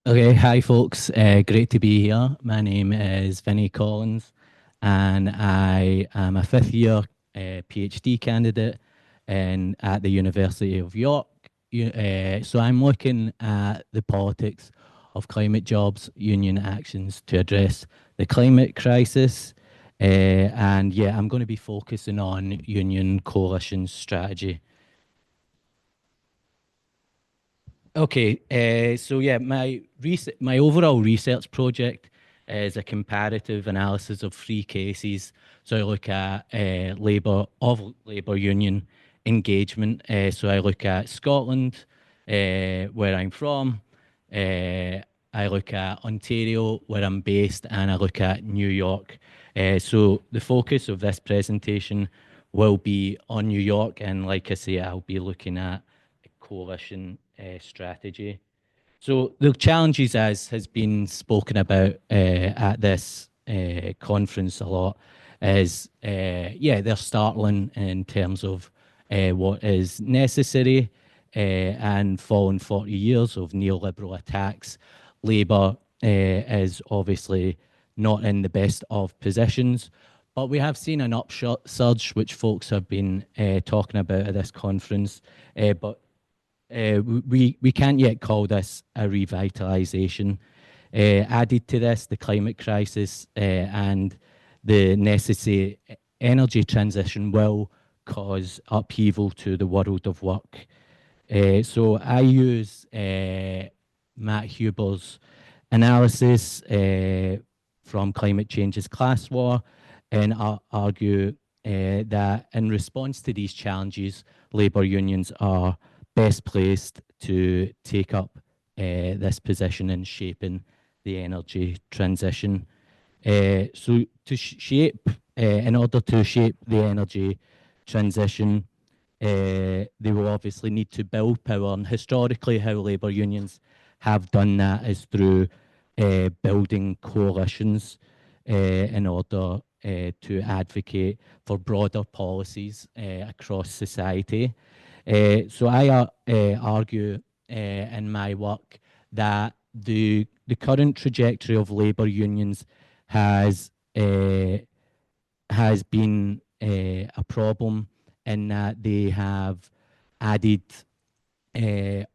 Okay, hi folks. Great to be here. My name is Vinnie Collins, and I am a fifth year PhD candidate at the University of York. So I'm looking at the politics of climate jobs, union actions to address the climate crisis. And yeah, I'm going to be focusing on union coalition strategy. Okay, so yeah, my overall research project is a comparative analysis of three cases. So I look at labour union engagement. So I look at Scotland, where I'm from. I look at Ontario, where I'm based, and I look at New York. So the focus of this presentation will be on New York, and like I say, I'll be looking at coalition strategy. So the challenges, as has been spoken about at this conference a lot, is yeah, they're startling in terms of what is necessary, and following 40 years of neoliberal attacks, Labour is obviously not in the best of positions. But we have seen an upsurge, which folks have been talking about at this conference. But we can't yet call this a revitalisation. Added to this, the climate crisis and the necessary energy transition will cause upheaval to the world of work. So I use Matt Huber's analysis from Climate Change's Class War, and argue that in response to these challenges, labour unions are best placed to take up this position in shaping the energy transition. So in order to shape the energy transition, they will obviously need to build power. And historically, how labour unions have done that is through building coalitions in order to advocate for broader policies across society. So I argue in my work that the current trajectory of labour unions has uh, has been a problem in that they have added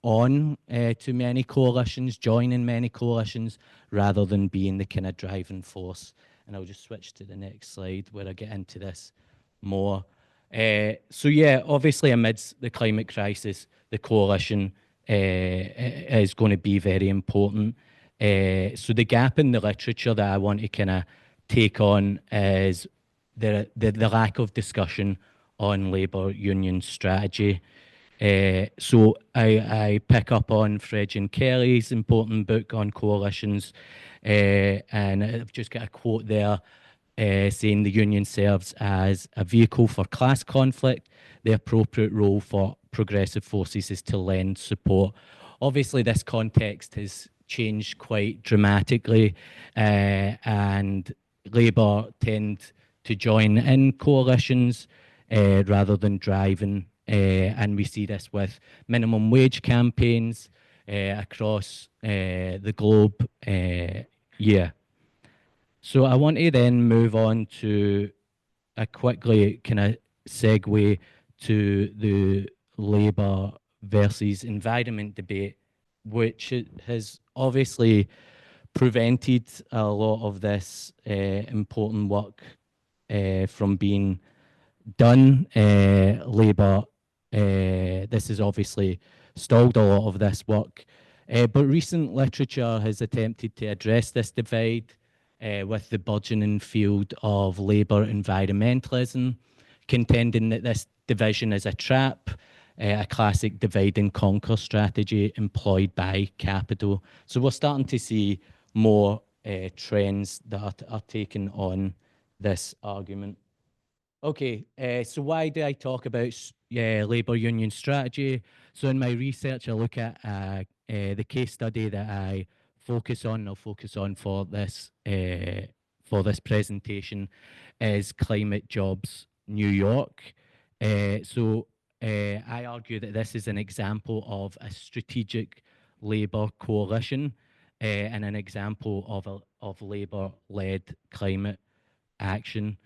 on to many coalitions, joining many coalitions, rather than being the kind of driving force. And I'll just switch to the next slide where I get into this more. So yeah, obviously amidst the climate crisis, the coalition is going to be very important. So the gap in the literature that I want to kind of take on is the lack of discussion on labour union strategy. So I pick up on Fred and Kelly's important book on coalitions, and I've just got a quote there saying the union serves as a vehicle for class conflict. The appropriate role for progressive forces is to lend support. Obviously, this context has changed quite dramatically, and Labour tend to join in coalitions rather than driving. And we see this with minimum wage campaigns across the globe. Yeah. So I want to then move on to a quickly kind of segue to the Labour versus environment debate, which has obviously prevented a lot of this important work from being done. Labour, this has obviously stalled a lot of this work. But recent literature has attempted to address this divide with the burgeoning field of Labour environmentalism, contending that this division is a trap, a classic divide and conquer strategy employed by capital. So we're starting to see more trends that are taking on this argument. Okay, so why do I talk about labour union strategy? So in my research, I look at the case study that I'll focus on for this presentation is Climate Jobs New York. I argue that this is an example of a strategic labour coalition. and an example of Labour-led climate action.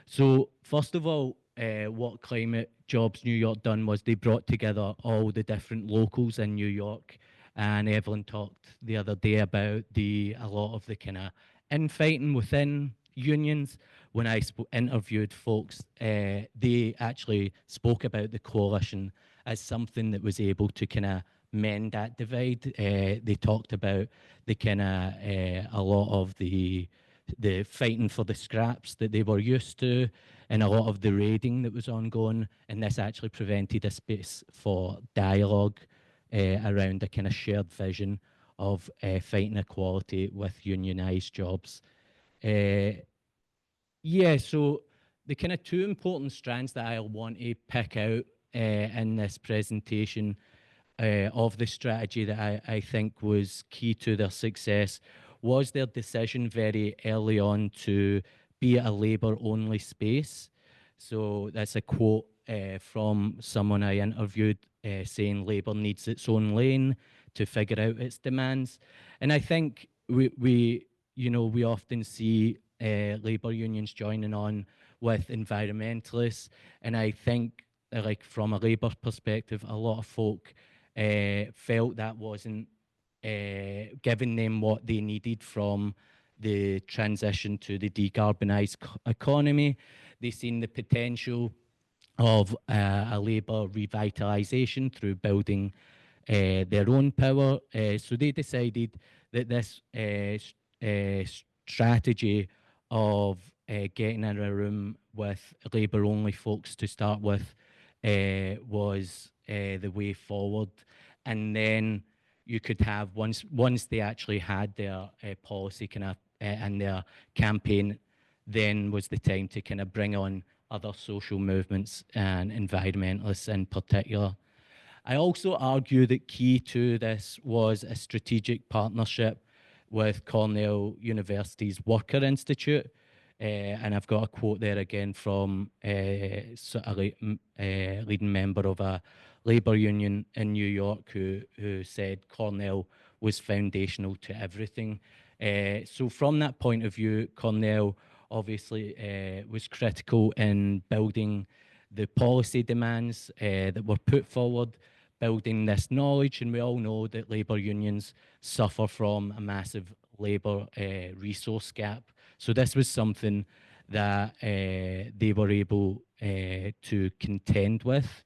So, first of all, what Climate Jobs New York done was they brought together all the different locals in New York, and Evelyn talked the other day about a lot of the kind of infighting within unions. When I interviewed folks, they actually spoke about the coalition as something that was able to kind of mend that divide. They talked about the kind of a lot of the fighting for the scraps that they were used to, and a lot of the raiding that was ongoing, and this actually prevented a space for dialogue around a kind of shared vision of fighting equality with unionised jobs. Uh, yeah, so the kind of two important strands that I want to pick out in this presentation of the strategy that I think was key to their success was their decision very early on to be a Labour only space. So that's a quote from someone I interviewed saying Labour needs its own lane to figure out its demands. And I think we often see Labour unions joining on with environmentalists. And I think, like from a Labour perspective, a lot of folk felt that wasn't giving them what they needed from the transition to the decarbonised economy. They seen the potential of a Labour revitalisation through building their own power. So they decided that this strategy of getting in a room with Labour only folks to start with was the way forward. And then you could have, once they actually had their policy kind of and their campaign, then was the time to kind of bring on other social movements and environmentalists in particular. I also argue that key to this was a strategic partnership with Cornell University's Worker Institute. And I've got a quote there again from a leading member of a labour union in New York who said Cornell was foundational to everything. So from that point of view, Cornell obviously was critical in building the policy demands that were put forward, building this knowledge. And we all know that labour unions suffer from a massive labour resource gap. So this was something that they were able to contend with.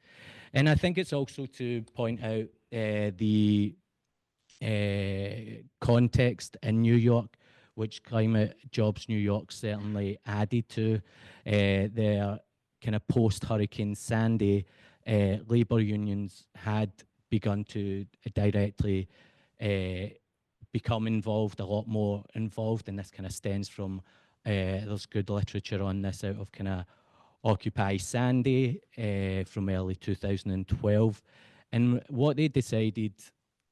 And I think it's also to point out the context in New York, which Climate Jobs New York certainly added to their kind of post Hurricane Sandy. Labour unions had begun to directly become involved, a lot more involved, and this kind of stems from there's good literature on this out of kind of Occupy Sandy from early 2012. And what they decided,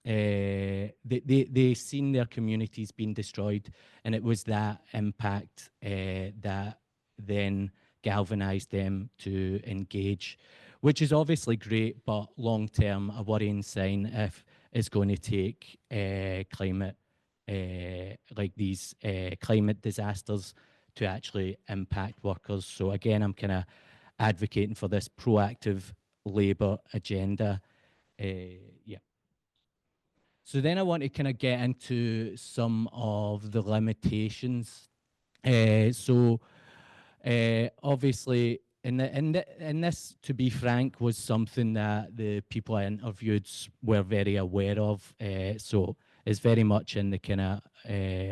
they seen their communities being destroyed, and it was that impact that then galvanized them to engage, which is obviously great, but long term, a worrying sign if it's going to take climate, like these climate disasters, to actually impact workers. So again, I'm kind of advocating for this proactive labour agenda. Yeah. So then I want to kind of get into some of the limitations. Obviously, in this, to be frank, was something that the people I interviewed were very aware of. So it's very much in the kind of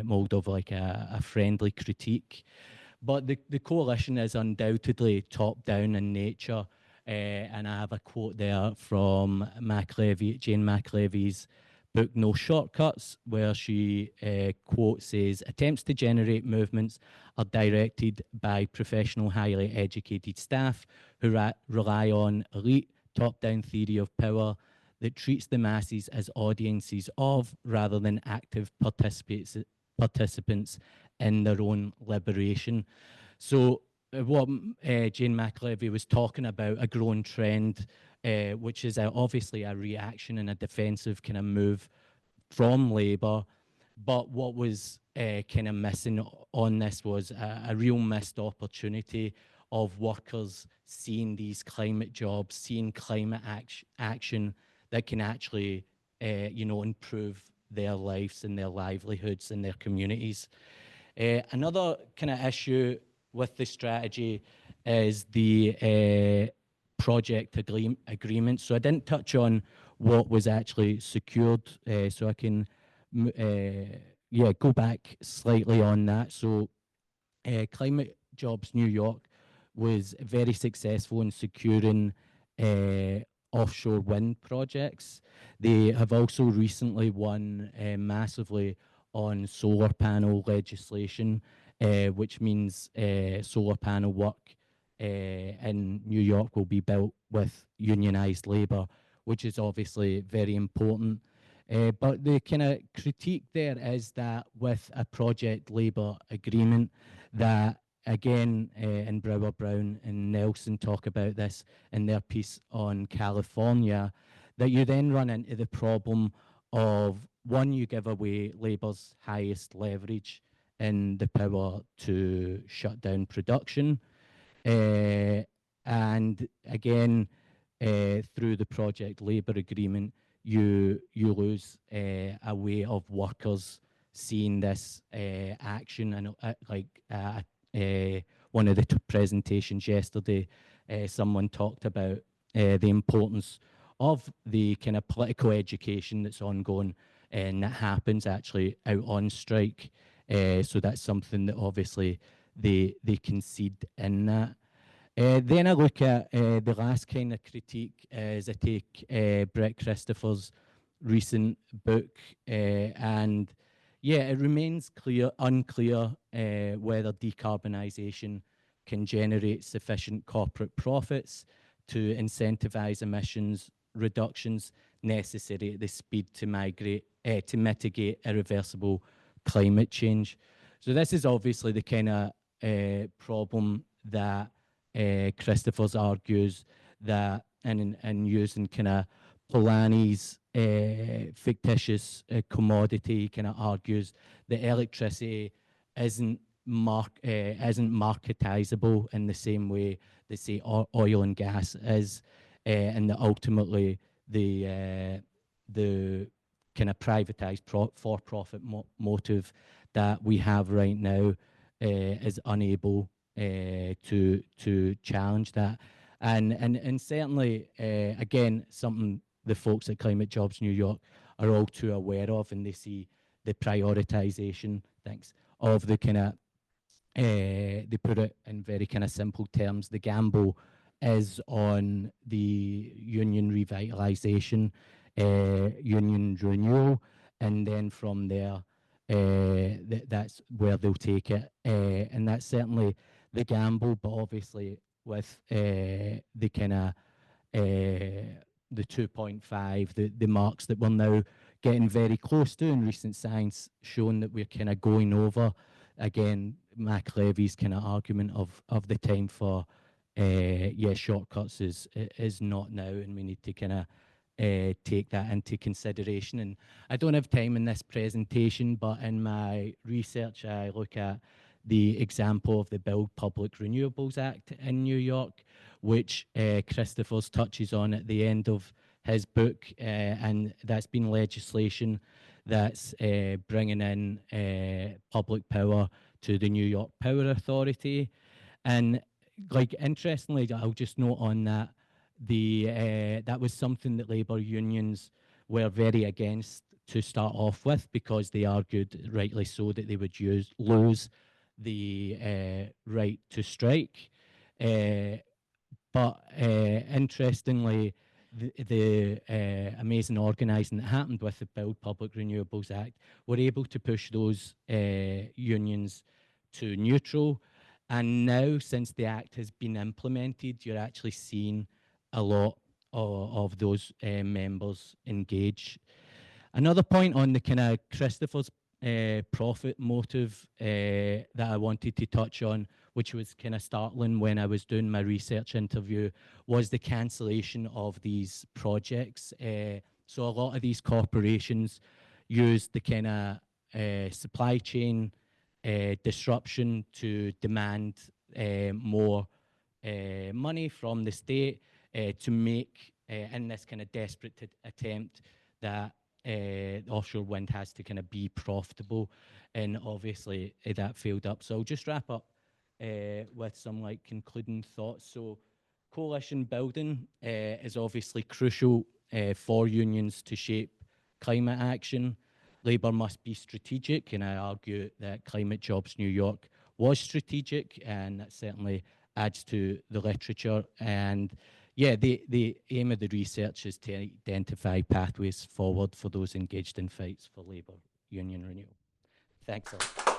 mold of like a friendly critique. But the coalition is undoubtedly top down in nature. And I have a quote there from Jane McLevy's book No Shortcuts, where she quote says, attempts to generate movements are directed by professional, highly educated staff who rely on elite top-down theory of power that treats the masses as audiences of rather than active participants in their own liberation. So what Jane McLevy was talking about, a growing trend, which is obviously a reaction and a defensive kind of move from Labour, But what was kind of missing on this was a real missed opportunity of workers seeing these climate jobs, seeing climate action that can actually, improve their lives and their livelihoods and their communities. Another kind of issue with the strategy is the project agreement. So I didn't touch on what was actually secured, so I can go back slightly on that. So Climate Jobs New York was very successful in securing offshore wind projects. They have also recently won massively on solar panel legislation, which means solar panel work in New York will be built with unionized labour, which is obviously very important. But the kind of critique there is that with a project labour agreement, that again, and Brower Brown and Nelson talk about this in their piece on California, that you then run into the problem of one, you give away Labour's highest leverage in the power to shut down production. Uh, and again, through the project labour agreement, you lose a way of workers seeing this action. And one of the presentations yesterday, someone talked about the importance of the kind of political education that's ongoing and that happens actually out on strike. So that's something that obviously they concede in that. Then I look at the last kind of critique as I take Brett Christopher's recent book, and yeah, it remains unclear whether decarbonisation can generate sufficient corporate profits to incentivize emissions reductions necessary at the speed to mitigate irreversible climate change. So this is obviously the kind of problem that Christopher's argues that, and using kind of Polanyi's fictitious commodity, kind of argues that electricity isn't isn't marketizable in the same way that say oil and gas is, and that ultimately the kind of privatized for-profit motive that we have right now is unable to challenge that, and certainly again something the folks at Climate Jobs New York are all too aware of, and they see the prioritization, thanks, of the kind of they put it in very kind of simple terms. The gamble is on the union revitalization, union renewal, and then from there, that's where they'll take it. And that's certainly the gamble, but obviously with the kind of the 2.5, the marks that we're now getting very close to in recent science, showing that we're kind of going over. Again, Mac Levy's kind of argument of the time for shortcuts is not now, and we need to kind of take that into consideration. And I don't have time in this presentation, but in my research, I look at the example of the Build Public Renewables Act in New York, which Christopher's touches on at the end of his book, and that's been legislation that's bringing in public power to the New York Power Authority. And like interestingly, I'll just note on that that was something that labour unions were very against to start off with, because they argued, rightly so, that they would lose the right to strike. But interestingly, the amazing organising that happened with the Build Public Renewables Act were able to push those unions to neutral. And now, since the Act has been implemented, you're actually seeing a lot of those members engage. Another point on the kind of Christopher's profit motive that I wanted to touch on, which was kind of startling when I was doing my research interview, was the cancellation of these projects. So a lot of these corporations use the kind of supply chain disruption to demand more money from the state to make, in this kind of desperate attempt that offshore wind has to kind of be profitable. And obviously that failed up. So I'll just wrap up with some like concluding thoughts. So coalition building is obviously crucial for unions to shape climate action. Labour must be strategic, and I argue that Climate Jobs New York was strategic, and that certainly adds to the literature. And yeah, the aim of the research is to identify pathways forward for those engaged in fights for labour union renewal. Thanks a lot.